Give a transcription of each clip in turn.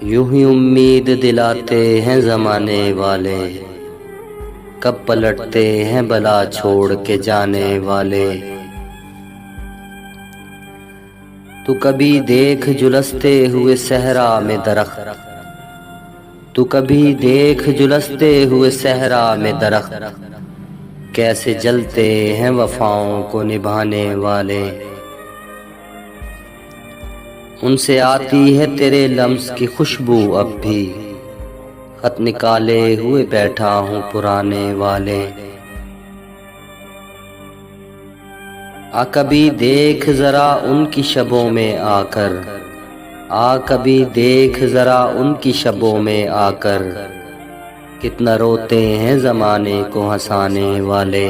यूं ही उम्मीद दिलाते हैं ज़माने वाले, कब पलटते हैं भला छोड़ के जाने वाले। तू कभी देख झुलसते हुए सहरा में दरख्त, तू कभी देख झुलसते हुए सहरा में दरख्त, कैसे जलते हैं वफाओं को निभाने वाले। उनसे आती है तेरे लम्स की खुशबू अब भी, खत निकाले हुए बैठा हूँ पुराने वाले। आ कभी देख जरा उनकी शबों में आकर, आ कभी देख जरा उनकी शबों में आकर, कितना रोते हैं ज़माने को हंसाने वाले।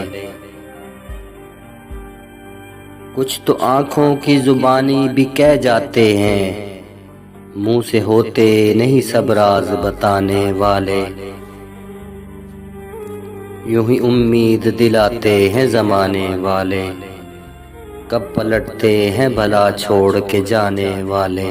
कुछ तो आँखों की जुबानी भी कह जाते हैं, मुँह से होते नहीं सब राज बताने वाले। यूं ही उम्मीद दिलाते हैं ज़माने वाले, कब पलटते हैं भला छोड़ के जाने वाले।